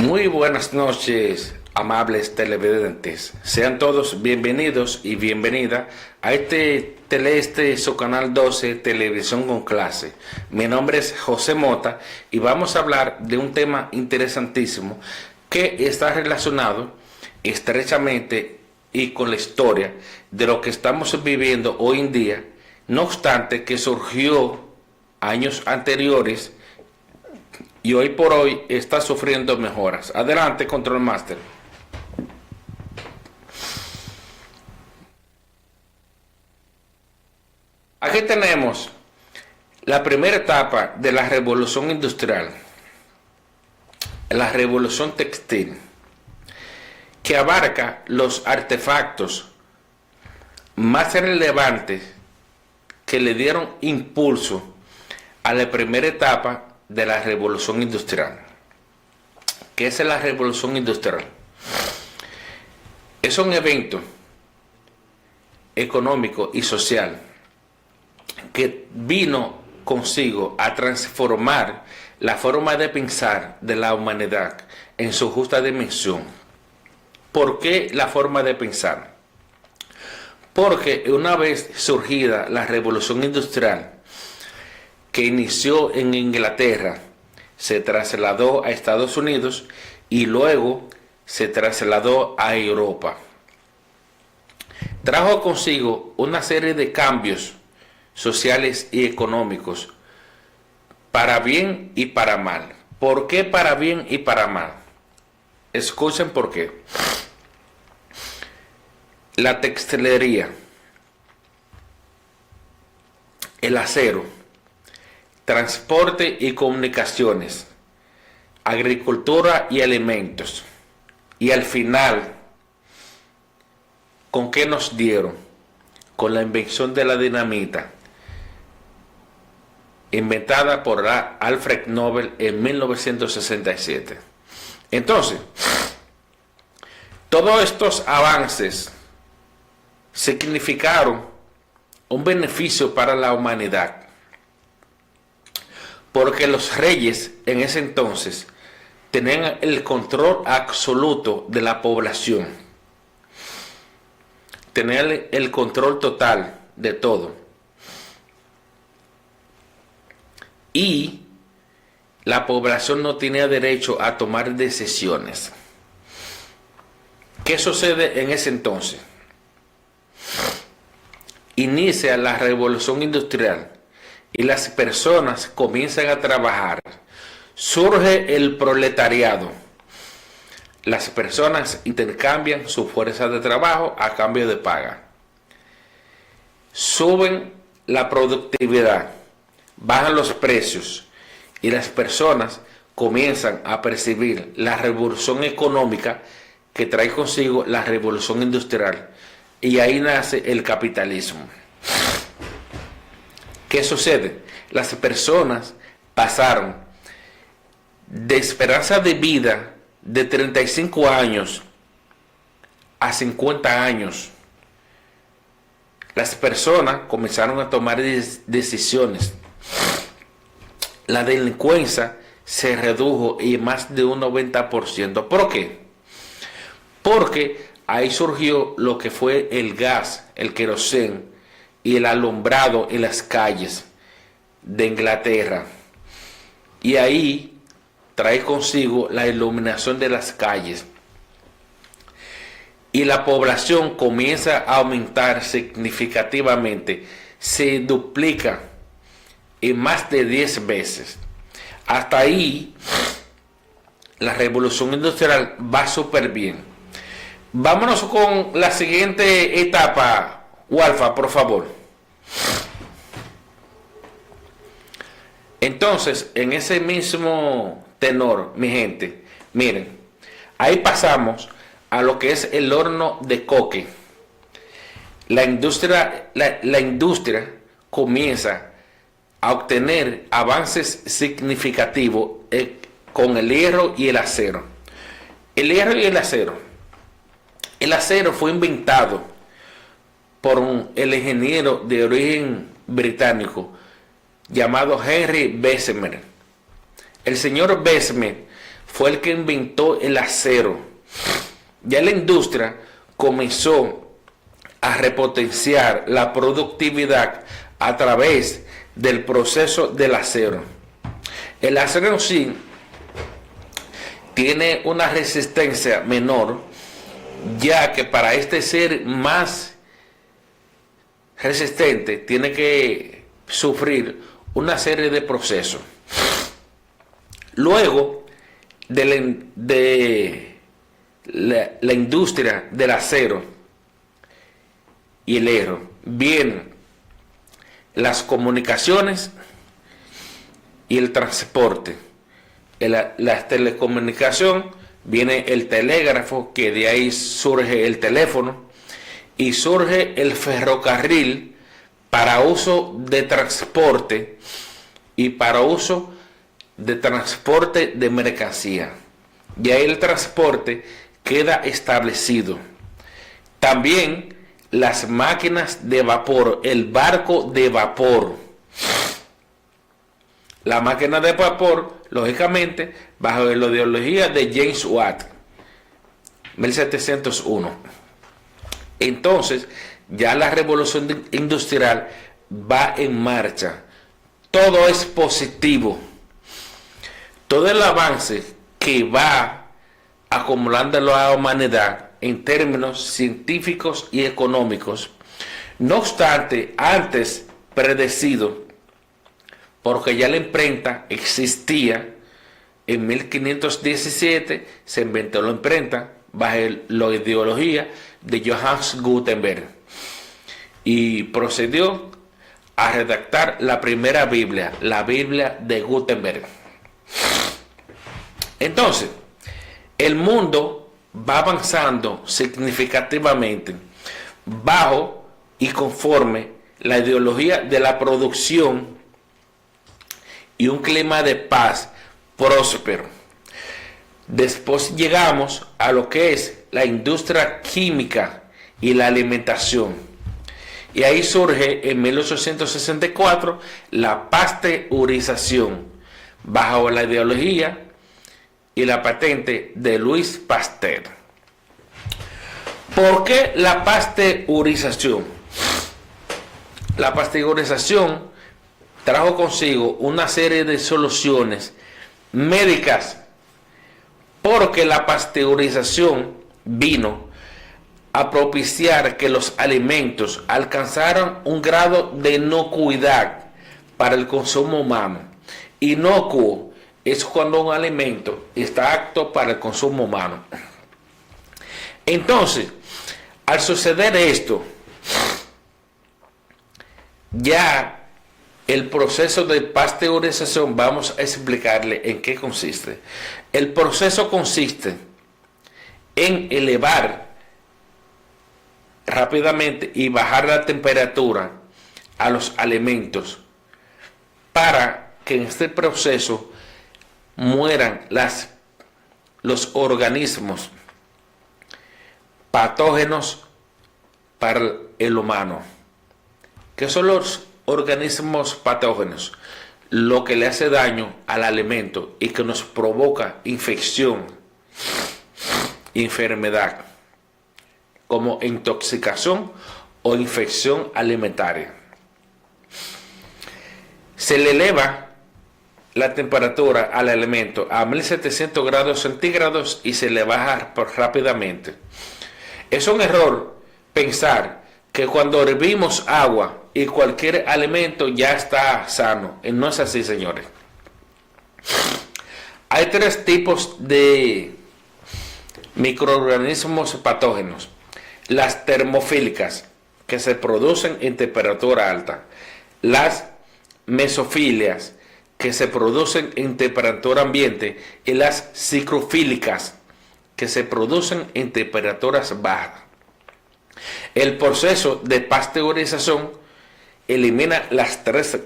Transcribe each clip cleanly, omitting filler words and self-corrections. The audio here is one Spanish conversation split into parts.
Muy buenas noches, amables televidentes. Sean todos bienvenidos y bienvenida a su canal 12, Televisión con Clase. Mi nombre es José Mota y vamos a hablar de un tema interesantísimo que está relacionado estrechamente y con la historia de lo que estamos viviendo hoy en día, no obstante que surgió años anteriores y hoy por hoy está sufriendo mejoras. Adelante, Control Master. Aquí tenemos la primera etapa de la revolución industrial, la revolución textil, que abarca los artefactos más relevantes que le dieron impulso a la primera etapa de la revolución industrial. ¿Qué es la revolución industrial? Es un evento económico y social que vino consigo a transformar la forma de pensar de la humanidad en su justa dimensión. ¿Por qué la forma de pensar? Porque una vez surgida la revolución industrial, que inició en Inglaterra, se trasladó a Estados Unidos y luego se trasladó a Europa. Trajo consigo una serie de cambios sociales y económicos, para bien y para mal. ¿Por qué para bien y para mal? Escuchen por qué. La textilería, el acero, transporte y comunicaciones, agricultura y alimentos. Y al final, ¿con qué nos dieron? Con la invención de la dinamita, inventada por Alfred Nobel en 1967. Entonces, todos estos avances significaron un beneficio para la humanidad, porque los reyes en ese entonces tenían el control absoluto de la población, tenían el control total de todo, y la población no tenía derecho a tomar decisiones. ¿Qué sucede en ese entonces? Inicia la revolución industrial y las personas comienzan a trabajar. Surge el proletariado. Las personas intercambian su fuerza de trabajo a cambio de paga. Suben la productividad, bajan los precios y las personas comienzan a percibir la revolución económica que trae consigo la revolución industrial. Y ahí nace el capitalismo. ¿Qué sucede? Las personas pasaron de esperanza de vida de 35 años a 50 años. Las personas comenzaron a tomar decisiones. La delincuencia se redujo en más de un 90%. ¿Por qué? Porque ahí surgió lo que fue el gas, el querosén y el alumbrado en las calles de Inglaterra. Y ahí trae consigo la iluminación de las calles. Y la población comienza a aumentar significativamente. Se duplica en más de 10 veces. Hasta ahí la revolución industrial va súper bien. Vámonos con la siguiente etapa, Walfa, por favor. Entonces, en ese mismo tenor, mi gente, miren, ahí pasamos a lo que es el horno de coque. La industria comienza a obtener avances significativos con el hierro y el acero. El hierro y el acero. El acero fue inventado por el ingeniero de origen británico llamado Henry Bessemer. El señor Bessemer fue el que inventó el acero. Ya la industria comenzó a repotenciar la productividad a través del proceso del acero. El acero en sí tiene una resistencia menor, ya que para este ser más resistente tiene que sufrir una serie de procesos. Luego de la industria del acero y el hierro vienen las comunicaciones y el transporte. La telecomunicación, viene el telégrafo, que de ahí surge el teléfono, y surge el ferrocarril para uso de transporte y para uso de transporte de mercancía. Y ahí el transporte queda establecido. También las máquinas de vapor, el barco de vapor. La máquina de vapor, lógicamente, bajo la ideología de James Watt, 1701. Entonces, ya la revolución industrial va en marcha. Todo es positivo. Todo el avance que va acumulando la humanidad en términos científicos y económicos, no obstante, antes predecido, porque ya la imprenta existía. En 1517 se inventó la imprenta bajo la ideología de Johannes Gutenberg y procedió a redactar la primera Biblia, la Biblia de Gutenberg. Entonces, el mundo va avanzando significativamente bajo y conforme la ideología de la producción y un clima de paz próspero. Después llegamos a lo que es la industria química y la alimentación. Y ahí surge en 1864 la pasteurización bajo la ideología y la patente de Louis Pasteur. ¿Por qué la pasteurización? La pasteurización trajo consigo una serie de soluciones médicas, porque la pasteurización vino a propiciar que los alimentos alcanzaran un grado de inocuidad para el consumo humano. Inocuo es cuando un alimento está apto para el consumo humano. Entonces, al suceder esto, ya el proceso de pasteurización, vamos a explicarle en qué consiste. El proceso consiste en elevar rápidamente y bajar la temperatura a los alimentos para que en este proceso mueran los organismos patógenos para el humano. ¿Qué son los organismos patógenos? Lo que le hace daño al alimento y que nos provoca infección, enfermedad, como intoxicación o infección alimentaria. Se le eleva la temperatura al alimento a 1700 grados centígrados y se le baja rápidamente. Es un error pensar que cuando hervimos agua y cualquier alimento ya está sano. No es así, señores. Hay tres tipos de microorganismos patógenos. Las termofílicas, que se producen en temperatura alta. Las mesofilias, que se producen en temperatura ambiente. Y las psicrofílicas, que se producen en temperaturas bajas. El proceso de pasteurización elimina las tres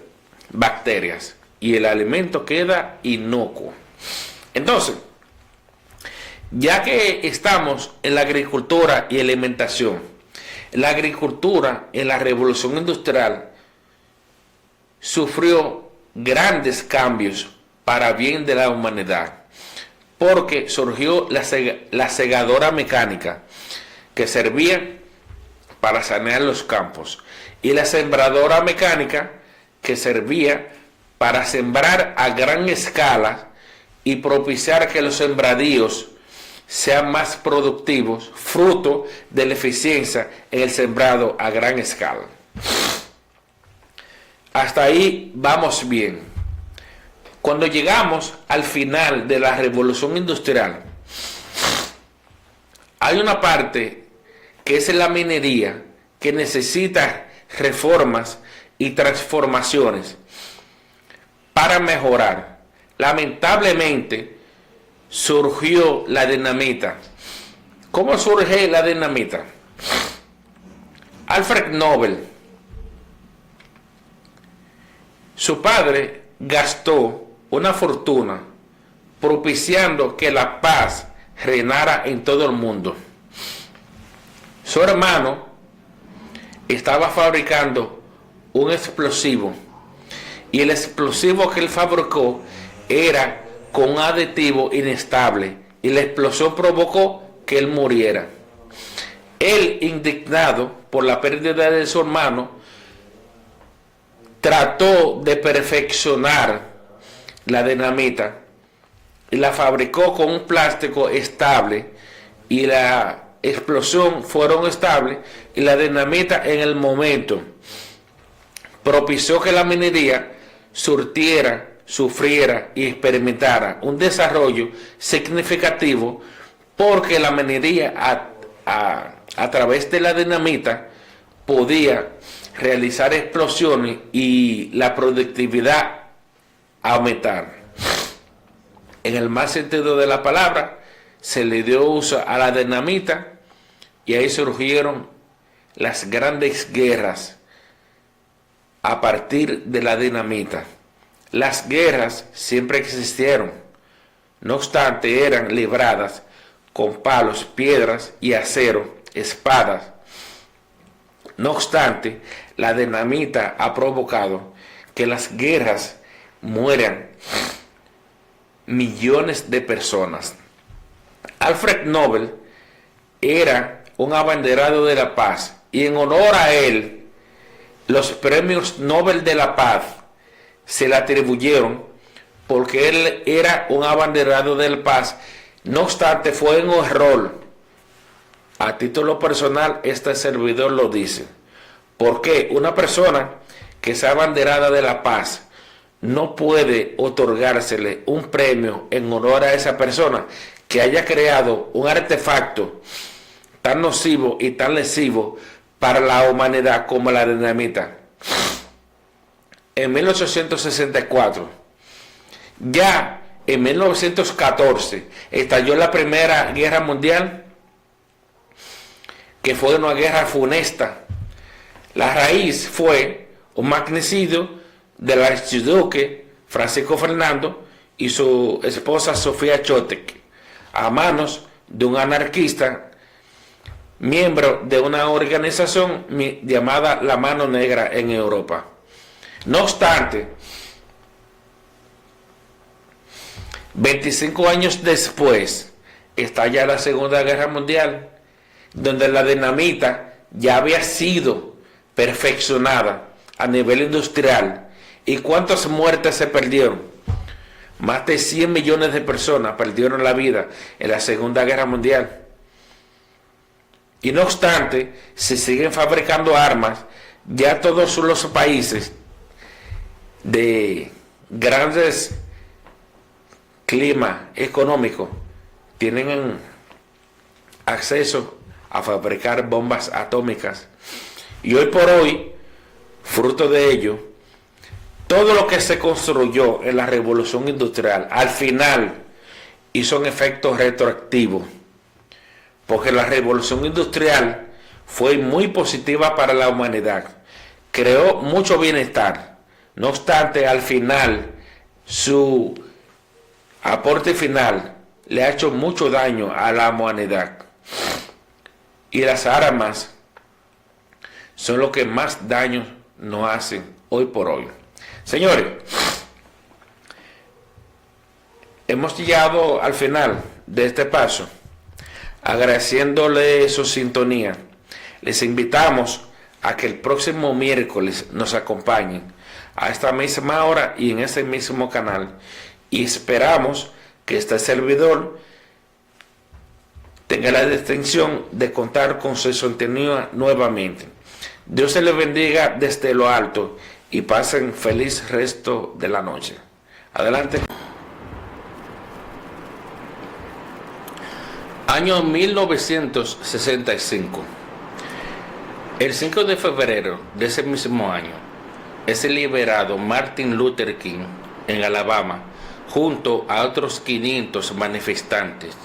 bacterias y el alimento queda inocuo. Entonces, ya que estamos en la agricultura y alimentación, la agricultura en la revolución industrial sufrió grandes cambios para bien de la humanidad, porque surgió la segadora mecánica, que servía para sanear los campos, y la sembradora mecánica, que servía para sembrar a gran escala y propiciar que los sembradíos sean más productivos, fruto de la eficiencia en el sembrado a gran escala. Hasta ahí vamos bien. Cuando llegamos al final de la revolución industrial, hay una parte que es la minería, que necesita reformas y transformaciones para mejorar. Lamentablemente surgió la dinamita. ¿Cómo surge la dinamita? Alfred Nobel, su padre gastó una fortuna propiciando que la paz reinara en todo el mundo. Su hermano estaba fabricando un explosivo, y el explosivo que él fabricó era con un aditivo inestable, y la explosión provocó que él muriera. Él, indignado por la pérdida de su hermano, trató de perfeccionar la dinamita y la fabricó con un plástico estable, y la explosión fueron estables, y la dinamita en el momento propició que la minería sufriera y experimentara un desarrollo significativo, porque la minería a través de la dinamita podía realizar explosiones y la productividad aumentar. En el más sentido de la palabra, se le dio uso a la dinamita, y ahí surgieron las grandes guerras a partir de la dinamita. Las guerras siempre existieron, no obstante eran libradas con palos, piedras y acero, espadas. No obstante, la dinamita ha provocado que las guerras mueran millones de personas. Alfred Nobel era un abanderado de la paz, y en honor a él, los premios Nobel de la Paz se le atribuyeron, porque él era un abanderado de la paz. No obstante, fue un error. A título personal, este servidor lo dice. Porque una persona que sea abanderada de la paz no puede otorgársele un premio en honor a esa persona que haya creado un artefacto tan nocivo y tan lesivo para la humanidad como la dinamita. En 1864, ya en 1914, estalló la Primera Guerra Mundial, que fue una guerra funesta. La raíz fue un magnicidio del archiduque Francisco Fernando y su esposa Sofía Chotek, a manos de un anarquista, miembro de una organización llamada La Mano Negra en Europa. No obstante, 25 años después estalla la Segunda Guerra Mundial, donde la dinamita ya había sido perfeccionada a nivel industrial. ¿Y cuántas muertes se perdieron? Más de 100 millones de personas perdieron la vida en la Segunda Guerra Mundial. Y no obstante, se siguen fabricando armas. Ya todos los países de grandes clima económico tienen acceso a fabricar bombas atómicas, y hoy por hoy, fruto de ello, todo lo que se construyó en la revolución industrial al final hizo un efecto retroactivo, porque la revolución industrial fue muy positiva para la humanidad, creó mucho bienestar. No obstante, al final su aporte final le ha hecho mucho daño a la humanidad, y las armas son lo que más daño nos hacen hoy por hoy. Señores, Hemos llegado al final de este paso, agradeciéndole su sintonía. Les invitamos a que el próximo miércoles nos acompañen a esta misma hora y en este mismo canal, y esperamos que este servidor tenga la distinción de contar con su sintonía nuevamente. Dios se les bendiga desde lo alto y pasen feliz resto de la noche. Adelante. Año 1965. El 5 de febrero de ese mismo año es liberado Martin Luther King en Alabama junto a otros 500 manifestantes,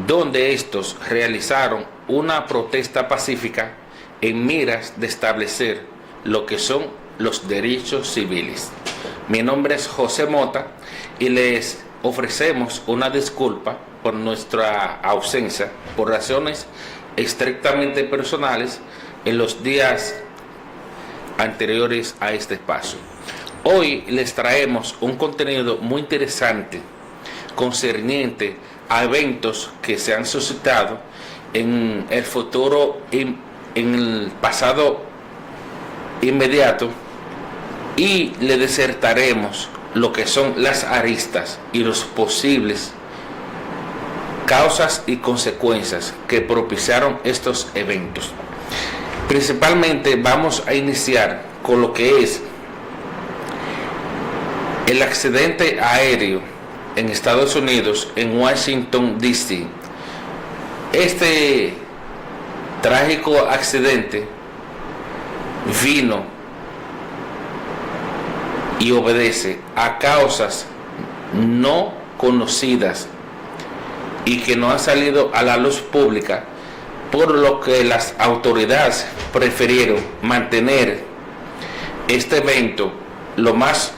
donde estos realizaron una protesta pacífica en miras de establecer lo que son los derechos civiles. Mi nombre es José Mota y les ofrecemos una disculpa por nuestra ausencia por razones estrictamente personales en los días anteriores a este espacio. Hoy les traemos un contenido muy interesante concerniente a eventos que se han suscitado en el futuro, en el pasado inmediato, y le disertaremos lo que son las aristas y los posibles causas y consecuencias que propiciaron estos eventos. Principalmente vamos a iniciar con lo que es el accidente aéreo en Estados Unidos, en Washington, D.C. Este trágico accidente vino y obedece a causas no conocidas y que no han salido a la luz pública, por lo que las autoridades prefirieron mantener este evento lo más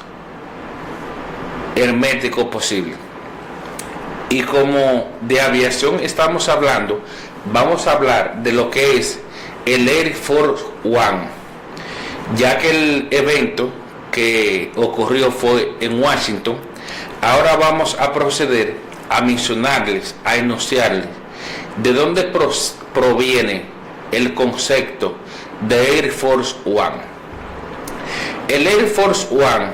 hermético posible. Y como de aviación estamos hablando, vamos a hablar de lo que es el Air Force One, ya que el evento que ocurrió fue en Washington. Ahora vamos a proceder a mencionarles, a enunciarles de dónde proviene el concepto de Air Force One. El Air Force One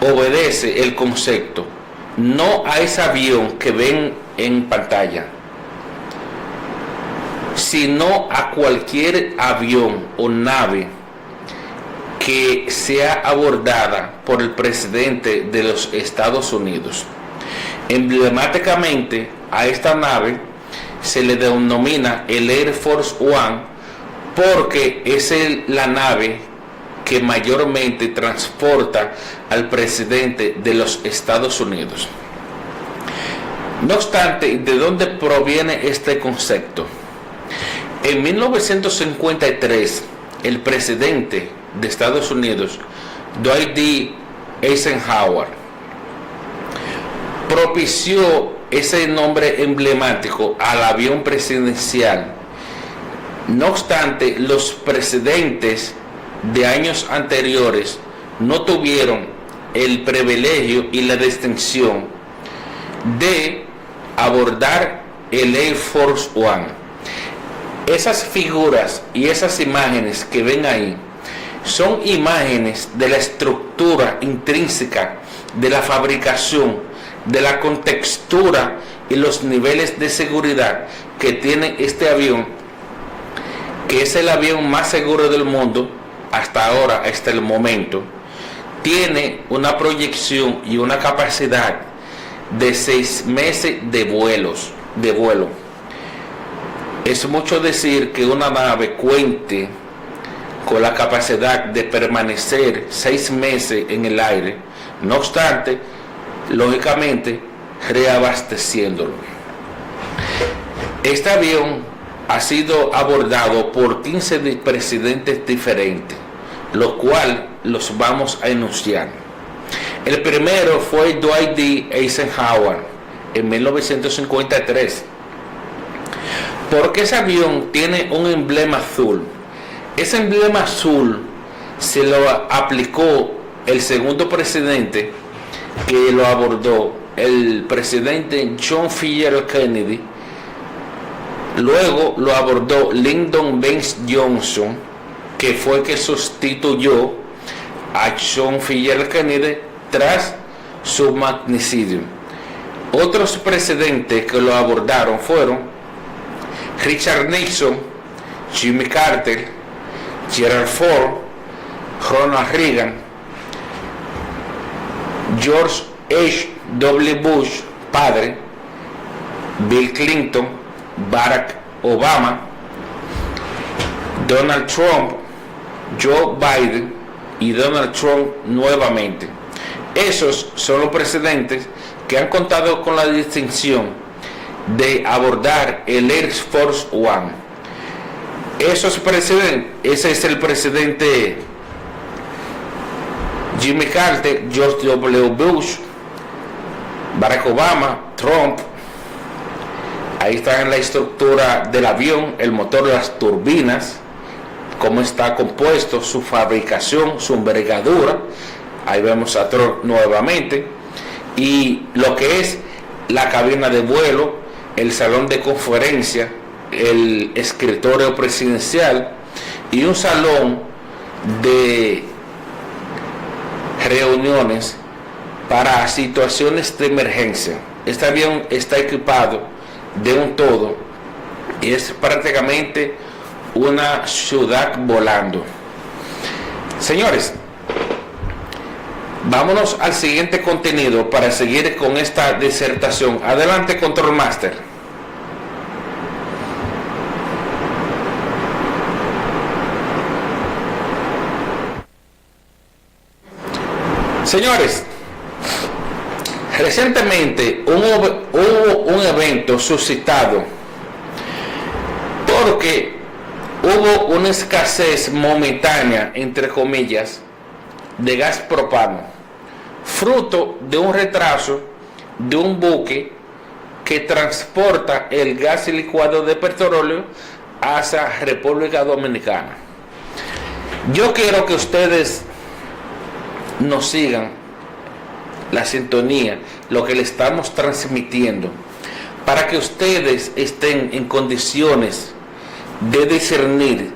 obedece el concepto no a ese avión que ven en pantalla, sino a cualquier avión o nave que sea abordada por el presidente de los Estados Unidos. Emblemáticamente a esta nave se le denomina el Air Force One porque es la nave que mayormente transporta al presidente de los Estados Unidos. No obstante, ¿de dónde proviene este concepto? En 1953, el presidente de Estados Unidos, Dwight D. Eisenhower, propició ese nombre emblemático al avión presidencial. No obstante, los presidentes de años anteriores no tuvieron el privilegio y la distinción de abordar el Air Force One. Esas figuras y esas imágenes que ven ahí son imágenes de la estructura intrínseca, de la fabricación, de la contextura y los niveles de seguridad que tiene este avión, que es el avión más seguro del mundo hasta ahora, hasta el momento. Tiene una proyección y una capacidad de 6 meses de vuelo. Es mucho decir que una nave cuente con la capacidad de permanecer 6 meses en el aire, no obstante, lógicamente, reabasteciéndolo. Este avión ha sido abordado por 15 presidentes diferentes, lo cual los vamos a enunciar. El primero fue Dwight D. Eisenhower en 1953. Porque ese avión tiene un emblema azul. Ese emblema azul se lo aplicó el segundo presidente que lo abordó el presidente John F. Kennedy, luego lo abordó Lyndon B. Johnson, que fue que sustituyó a John F. Kennedy tras su magnicidio. Otros presidentes que lo abordaron fueron Richard Nixon, Jimmy Carter, Gerald Ford, Ronald Reagan, George H.W. Bush padre, Bill Clinton, Barack Obama, Donald Trump, Joe Biden y Donald Trump nuevamente. Esos son los presidentes que han contado con la distinción de abordar el Air Force One. Ese es el presidente Jimmy Carter, George W. Bush, Barack Obama, Trump. Ahí está en la estructura del avión, el motor, las turbinas, cómo está compuesto, su fabricación, su envergadura. Ahí vemos a Trump nuevamente. Y lo que es la cabina de vuelo, el salón de conferencia, el escritorio presidencial y un salón de reuniones para situaciones de emergencia. Este avión está equipado de un todo y es prácticamente una ciudad volando. Señores, vámonos al siguiente contenido para seguir con esta disertación. Adelante, Control Master. Señores, recientemente hubo un evento suscitado porque hubo una escasez momentánea, entre comillas, de gas propano, fruto de un retraso de un buque que transporta el gas licuado de petróleo hacia República Dominicana. Yo quiero que ustedes nos sigan la sintonía, lo que le estamos transmitiendo, para que ustedes estén en condiciones de discernir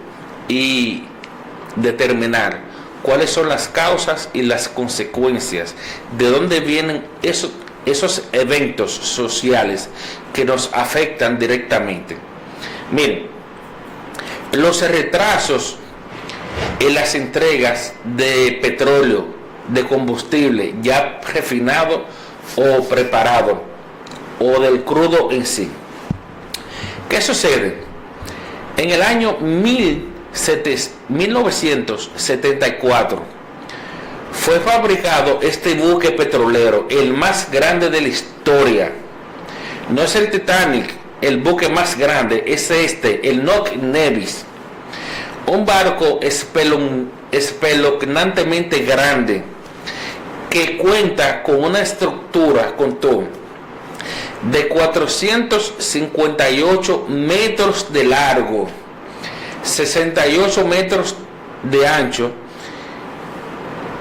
y determinar cuáles son las causas y las consecuencias, de dónde vienen esos eventos sociales que nos afectan directamente. Miren, los retrasos en las entregas de petróleo, de combustible ya refinado o preparado, o del crudo en sí. ¿Qué sucede? En el año 1974 fue fabricado este buque petrolero, el más grande de la historia. No es el Titanic, el buque más grande, es el Knox Nevis. Un barco espeluznantemente grande que cuenta con una estructura de 458 metros de largo, 68 metros de ancho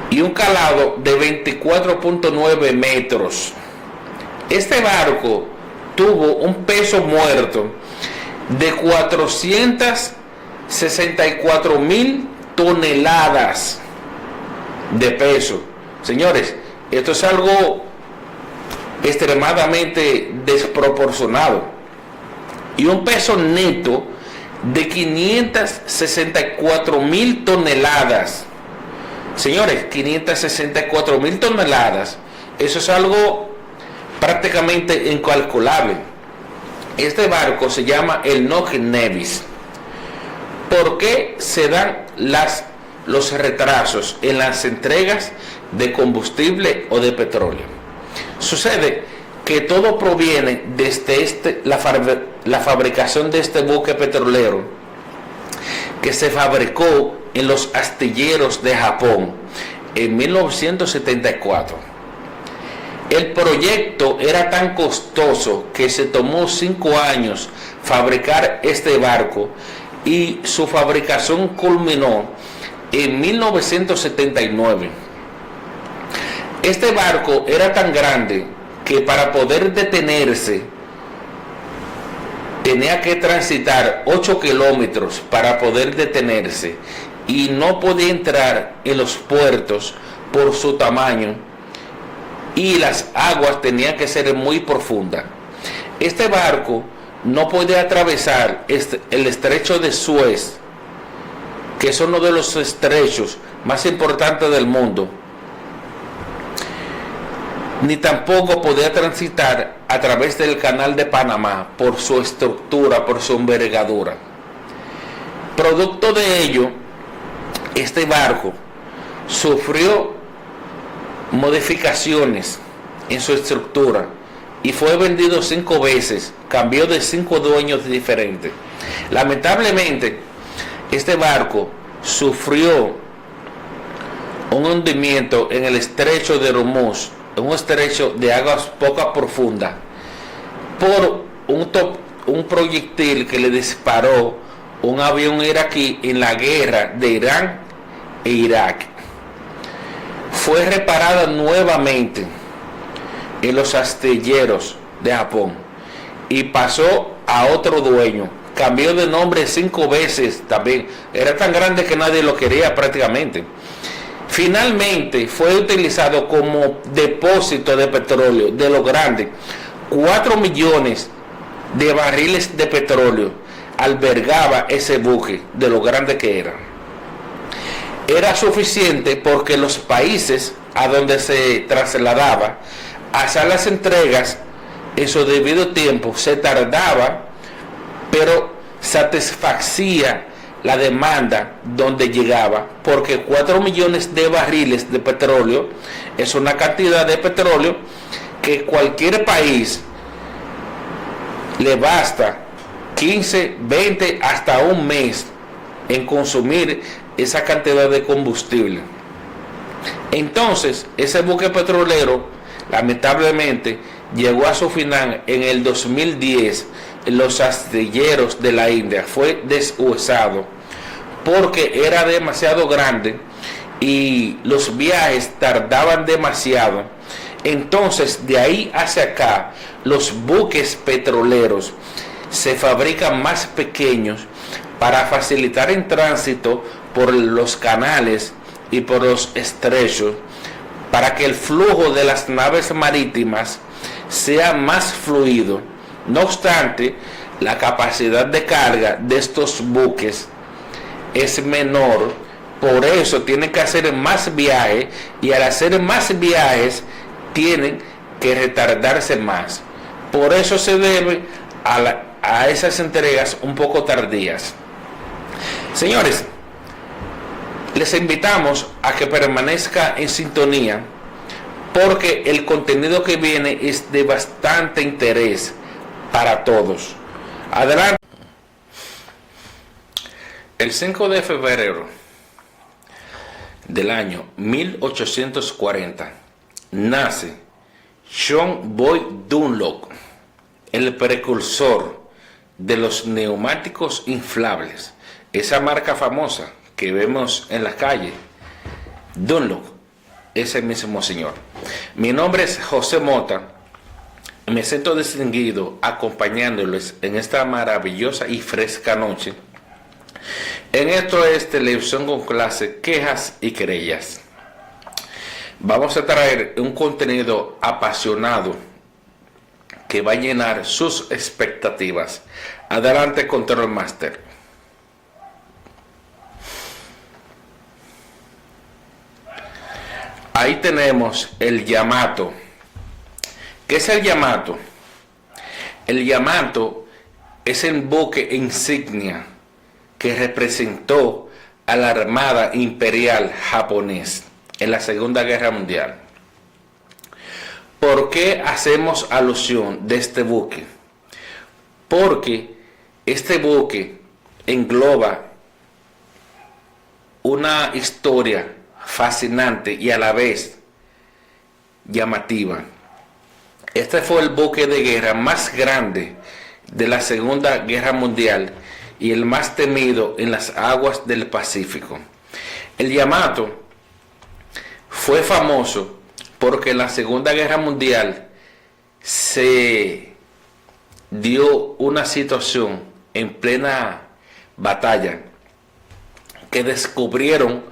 y un calado de 24.9 metros. Este barco tuvo un peso muerto de 464.000 toneladas de peso. Señores, esto es algo extremadamente desproporcionado. Y un peso neto de 564.000 toneladas. Señores, 564.000 toneladas. Eso es algo prácticamente incalculable. Este barco se llama el Knox Nevis. ¿Por qué se dan los retrasos en las entregas de combustible o de petróleo? Sucede que todo proviene desde la fabricación de este buque petrolero, que se fabricó en los astilleros de Japón en 1974. El proyecto era tan costoso que se tomó 5 años fabricar este barco y su fabricación culminó en 1979. Este barco era tan grande que para poder detenerse tenía que transitar 8 kilómetros para poder detenerse y no podía entrar en los puertos por su tamaño y las aguas tenían que ser muy profundas. Este barco no podía atravesar el estrecho de Suez, que es uno de los estrechos más importantes del mundo, ni tampoco podía transitar a través del canal de Panamá por su estructura, por su envergadura. Producto de ello, este barco sufrió modificaciones en su estructura y fue vendido 5 veces, cambió de 5 dueños diferentes. Lamentablemente, este barco sufrió un hundimiento en el estrecho de Hormuz, un estrecho de aguas poco profundas, por un proyectil que le disparó un avión iraquí en la guerra de Irán e Irak. Fue reparada nuevamente en los astilleros de Japón y pasó a otro dueño. Cambió de nombre 5 veces también. Era tan grande que nadie lo quería prácticamente. Finalmente fue utilizado como depósito de petróleo de lo grande. 4 millones de barriles de petróleo albergaba ese buque de lo grande que era. Era suficiente porque los países a donde se trasladaba a hacer las entregas en su debido tiempo se tardaba, pero satisfacía la demanda donde llegaba, porque 4 millones de barriles de petróleo es una cantidad de petróleo que cualquier país le basta 15, 20 hasta un mes en consumir esa cantidad de combustible. Entonces ese buque petrolero lamentablemente llegó a su final en el 2010 en los astilleros de la India. Fue deshuesado porque era demasiado grande y los viajes tardaban demasiado. Entonces de ahí hacia acá los buques petroleros se fabrican más pequeños para facilitar el tránsito por los canales y por los estrechos, para que el flujo de las naves marítimas sea más fluido. No obstante, la capacidad de carga de estos buques es menor, por eso tienen que hacer más viajes, y al hacer más viajes tienen que retardarse más. Por eso se debe a esas entregas un poco tardías. Señores, les invitamos a que permanezca en sintonía, porque el contenido que viene es de bastante interés para todos. Adelante. El 5 de febrero del año 1840 nace John Boyd Dunlop, el precursor de los neumáticos inflables, esa marca famosa que vemos en la calle. Dunlop, ese mismo señor. Mi nombre es José Mota. Me siento distinguido acompañándoles en esta maravillosa y fresca noche. En esto es Televisión con Clase, Quejas y Querellas. Vamos a traer un contenido apasionado que va a llenar sus expectativas. Adelante, Control Master. Ahí tenemos el Yamato. ¿Qué es el Yamato? El Yamato es el buque insignia que representó a la Armada Imperial japonesa en la Segunda Guerra Mundial. ¿Por qué hacemos alusión de este buque? Porque este buque engloba una historia fascinante y a la vez llamativa. Este fue el buque de guerra más grande de la Segunda Guerra Mundial y el más temido en las aguas del Pacífico. El Yamato fue famoso porque en la Segunda Guerra Mundial se dio una situación en plena batalla que descubrieron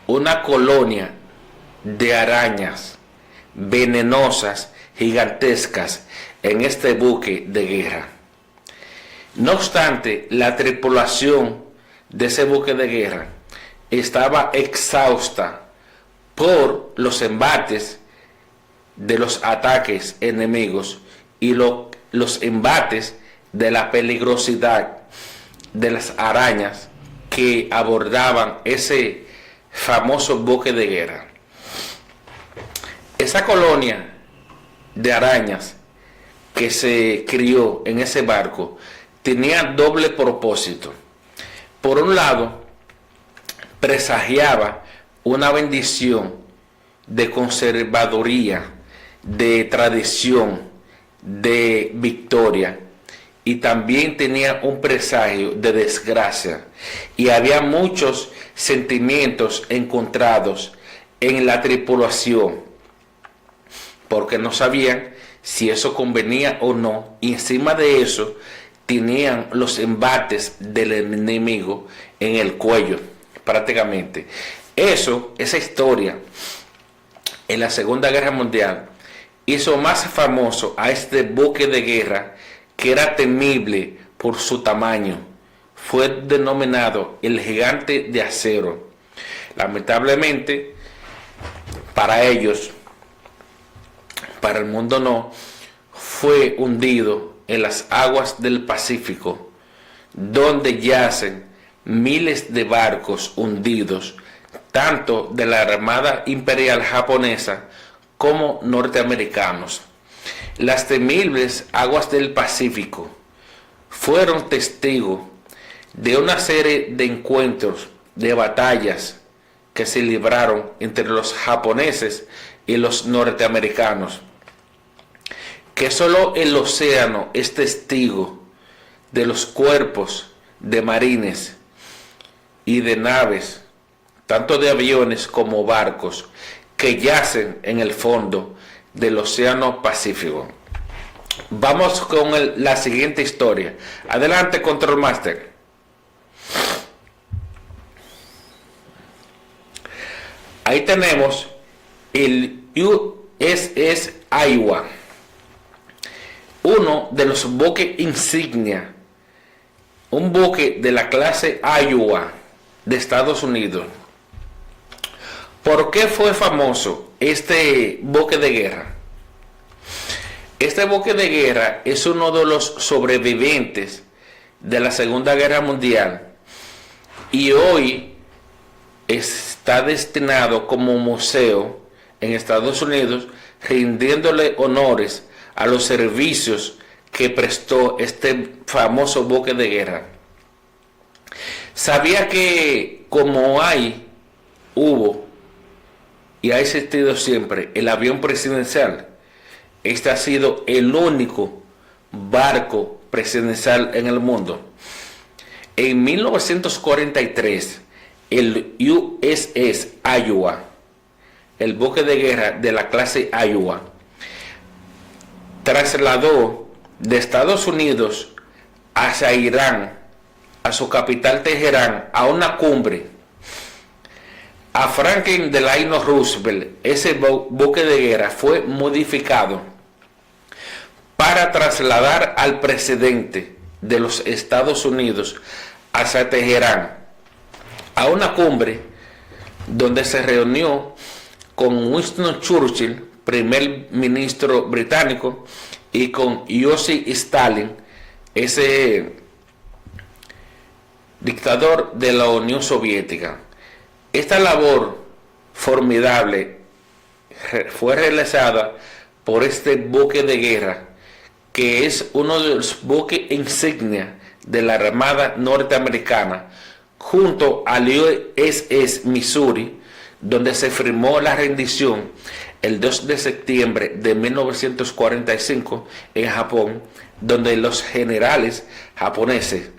una colonia de arañas venenosas gigantescas en este buque de guerra. No obstante, la tripulación de ese buque de guerra estaba exhausta por los embates de los ataques enemigos y los embates de la peligrosidad de las arañas que abordaban ese famoso buque de guerra. Esa colonia de arañas que se crió en ese barco tenía doble propósito. Por un lado, presagiaba una bendición de conservaduría, de tradición, de victoria, y también tenía un presagio de desgracia, y había muchos sentimientos encontrados en la tripulación, porque no sabían si eso convenía o no, y encima de eso tenían los embates del enemigo en el cuello, prácticamente. Esa historia en la Segunda Guerra Mundial hizo más famoso a este buque de guerra, que era temible por su tamaño. Fue denominado el gigante de acero. Lamentablemente, para ellos, para el mundo no, fue hundido en las aguas del Pacífico, donde yacen miles de barcos hundidos, tanto de la Armada Imperial Japonesa como norteamericanos. Las temibles aguas del Pacífico fueron testigos de una serie de encuentros, de batallas que se libraron entre los japoneses y los norteamericanos, que solo el océano es testigo de los cuerpos de marines y de naves, tanto de aviones como barcos, que yacen en el fondo del Océano Pacífico. Vamos con la siguiente historia. Adelante, Control Master. Ahí tenemos el USS Iowa, uno de los buques insignia, un buque de la clase Iowa de Estados Unidos. ¿Por qué fue famoso este buque de guerra? Este buque de guerra es uno de los sobrevivientes de la Segunda Guerra Mundial y hoy está destinado como museo en Estados Unidos, rindiéndole honores a los servicios que prestó este famoso buque de guerra. ¿Sabía que hubo y ha existido siempre el avión presidencial? Este ha sido el único barco presidencial en el mundo. En 1943, el USS Iowa, el buque de guerra de la clase Iowa, trasladó de Estados Unidos hacia Irán, a su capital Teherán, a una cumbre. A Franklin Delano Roosevelt, ese buque de guerra fue modificado para trasladar al presidente de los Estados Unidos hacia Teherán, a una cumbre donde se reunió con Winston Churchill, primer ministro británico, y con Joseph Stalin, ese dictador de la Unión Soviética. Esta labor formidable fue realizada por este buque de guerra, que es uno de los buques insignia de la Armada norteamericana, junto al USS Missouri, donde se firmó la rendición el 2 de septiembre de 1945 en Japón, donde los generales japoneses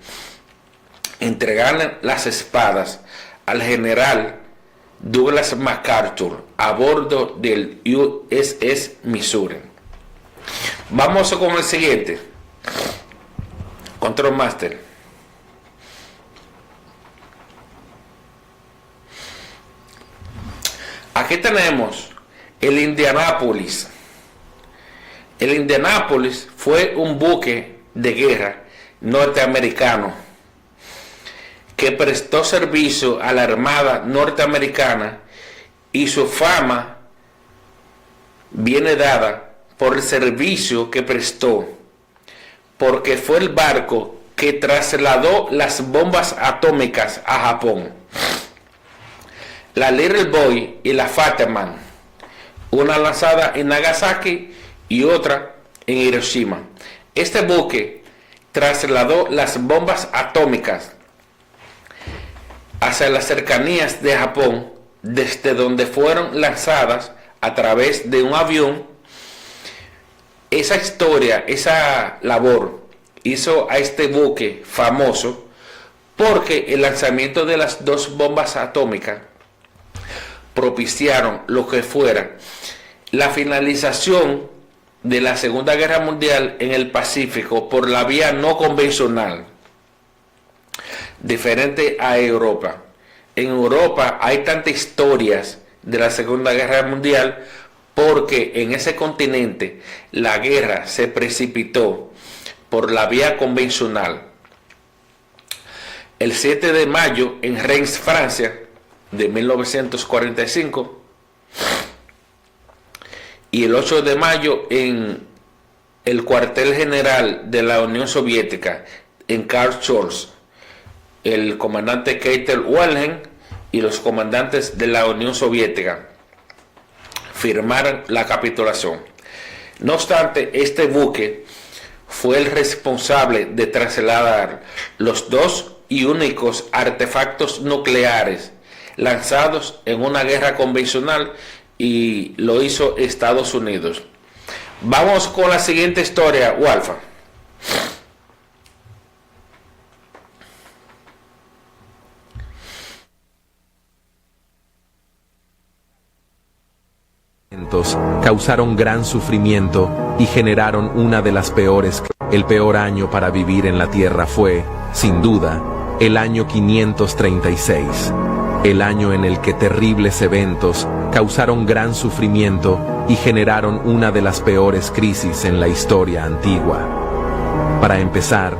entregaron las espadas al general Douglas MacArthur a bordo del USS Missouri. Vamos con el siguiente. Control Master. Aquí tenemos el Indianápolis. El Indianápolis fue un buque de guerra norteamericano que prestó servicio a la Armada norteamericana, y su fama viene dada por el servicio que prestó, porque fue el barco que trasladó las bombas atómicas a Japón. La Little Boy y la Fatman, una lanzada en Nagasaki y otra en Hiroshima. Este buque trasladó las bombas atómicas hacia las cercanías de Japón, desde donde fueron lanzadas a través de un avión. Esa historia, esa labor hizo a este buque famoso, porque el lanzamiento de las dos bombas atómicas propiciaron lo que fuera la finalización de la Segunda Guerra Mundial en el Pacífico por la vía no convencional, diferente a Europa. En Europa hay tantas historias de la Segunda Guerra Mundial porque en ese continente la guerra se precipitó por la vía convencional. El 7 de mayo en Reims, Francia, de 1945, y el 8 de mayo en el cuartel general de la Unión Soviética en Karlsruhe, el comandante Keitel Wilhelm y los comandantes de la Unión Soviética firmaron la capitulación. No obstante, este buque fue el responsable de trasladar los dos y únicos artefactos nucleares lanzados en una guerra convencional, y lo hizo Estados Unidos. Vamos con la siguiente historia, Walfa. Causaron gran sufrimiento y generaron una de las peores. El peor año para vivir en la Tierra fue, sin duda, el año 536. El año en el que terribles eventos causaron gran sufrimiento y generaron una de las peores crisis en la historia antigua. Para empezar,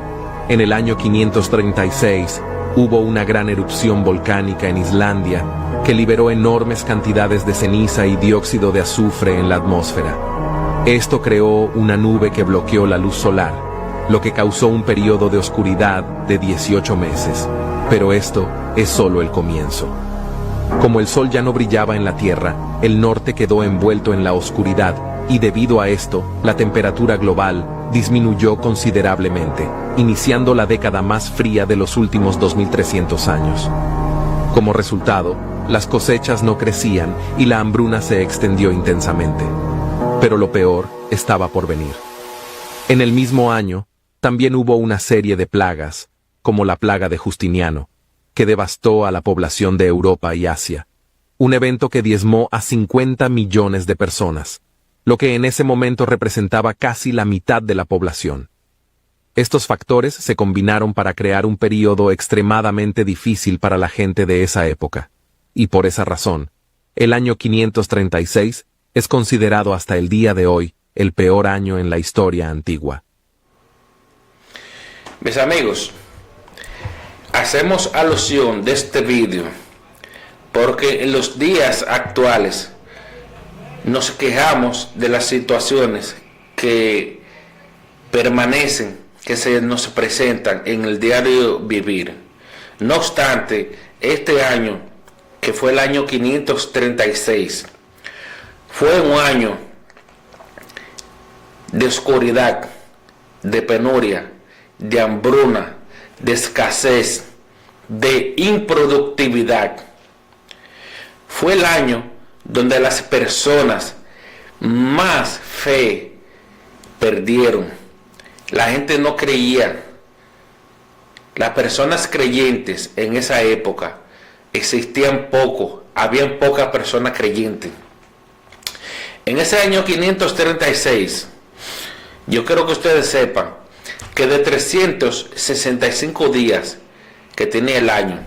en el año 536 hubo una gran erupción volcánica en Islandia que liberó enormes cantidades de ceniza y dióxido de azufre en la atmósfera. Esto creó una nube que bloqueó la luz solar, lo que causó un periodo de oscuridad de 18 meses. Pero esto es solo el comienzo. Como el sol ya no brillaba en la Tierra, el norte quedó envuelto en la oscuridad, y debido a esto, la temperatura global disminuyó considerablemente, iniciando la década más fría de los últimos 2300 años. Como resultado, las cosechas no crecían y la hambruna se extendió intensamente. Pero lo peor estaba por venir. En el mismo año, también hubo una serie de plagas, como la plaga de Justiniano, que devastó a la población de Europa y Asia. Un evento que diezmó a 50 millones de personas, lo que en ese momento representaba casi la mitad de la población. Estos factores se combinaron para crear un periodo extremadamente difícil para la gente de esa época. Y por esa razón, el año 536 es considerado hasta el día de hoy el peor año en la historia antigua. Mis amigos, hacemos alusión de este vídeo porque en los días actuales nos quejamos de las situaciones que permanecen, que se nos presentan en el diario vivir. No obstante, este año, que fue el año 536, fue un año de oscuridad, de penuria, de hambruna, de escasez, de improductividad. Fue el año donde las personas más fe perdieron. La gente no creía. Las personas creyentes en esa época existían poco, habían pocas personas creyentes. En ese año 536 Yo quiero que ustedes sepan que de 365 días que tenía el año,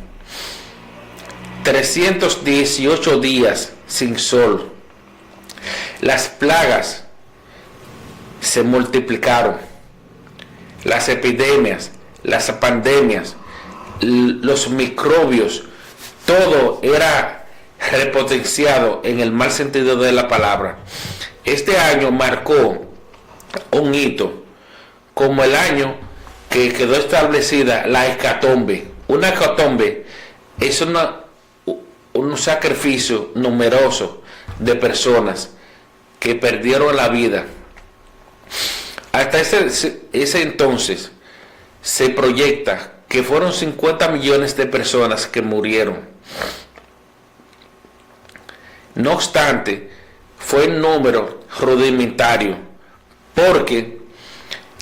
318 días sin sol, las plagas se multiplicaron, las epidemias, las pandemias, los microbios, todo era repotenciado en el mal sentido de la palabra. Este año marcó un hito, como el año que quedó establecida la hecatombe. Una hecatombe es un sacrificio numeroso de personas que perdieron la vida. Hasta ese entonces se proyecta que fueron 50 millones de personas que murieron. No obstante, fue un número rudimentario porque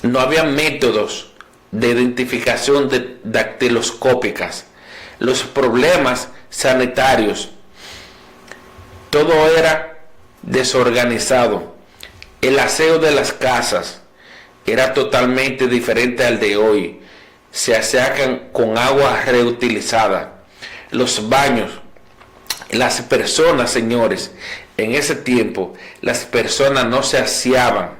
no había métodos de identificación dactiloscópicas. Los problemas sanitarios, todo era desorganizado. El aseo de las casas era totalmente diferente al de hoy. Se aseaban con agua reutilizada. Los baños, las personas, señores, en ese tiempo, las personas no se aseaban.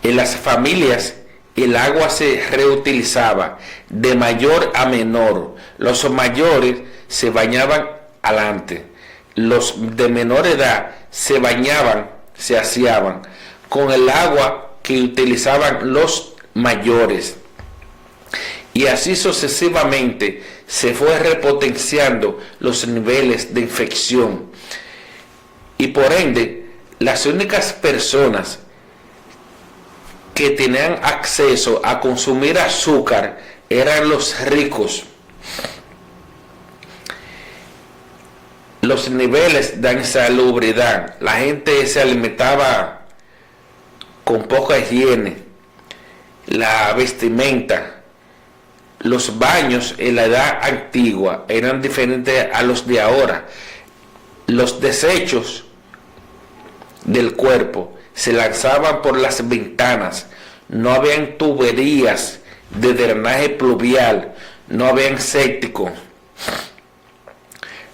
En las familias, el agua se reutilizaba de mayor a menor. Los mayores se bañaban adelante. Los de menor edad se bañaban, se aseaban con el agua que utilizaban los mayores. Y así sucesivamente se fue repotenciando los niveles de infección. Y por ende, las únicas personas que tenían acceso a consumir azúcar eran los ricos. Los niveles de insalubridad, la gente se alimentaba con poca higiene, la vestimenta, los baños en la edad antigua eran diferentes a los de ahora. Los desechos del cuerpo se lanzaban por las ventanas, no habían tuberías de drenaje pluvial, no habían séptico.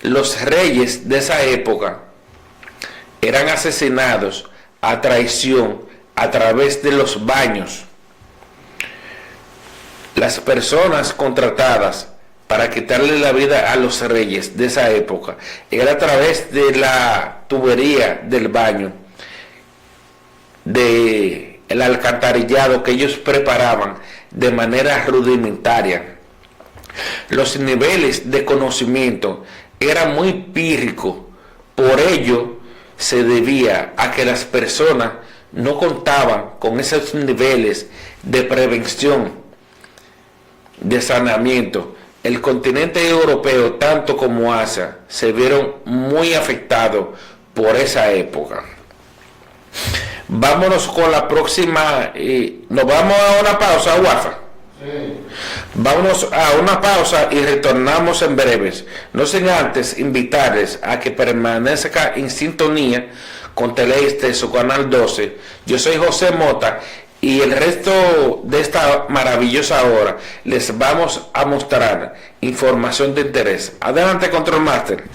Los reyes de esa época eran asesinados a traición a través de los baños. Las personas contratadas para quitarle la vida a los reyes de esa época era a través de la tubería del baño, del alcantarillado que ellos preparaban de manera rudimentaria. Los niveles de conocimiento eran muy pírricos, por ello se debía a que las personas no contaban con esos niveles de prevención, de saneamiento. El continente europeo, tanto como Asia, se vieron muy afectados por esa época. Vámonos con la próxima. Nos vamos a una pausa, Wafa. Sí. Vámonos a una pausa y retornamos en breves. No sin antes invitarles a que permanezcan en sintonía con Teleeste, su canal 12. Yo soy José Mota y el resto de esta maravillosa hora les vamos a mostrar información de interés. Adelante, Control Master.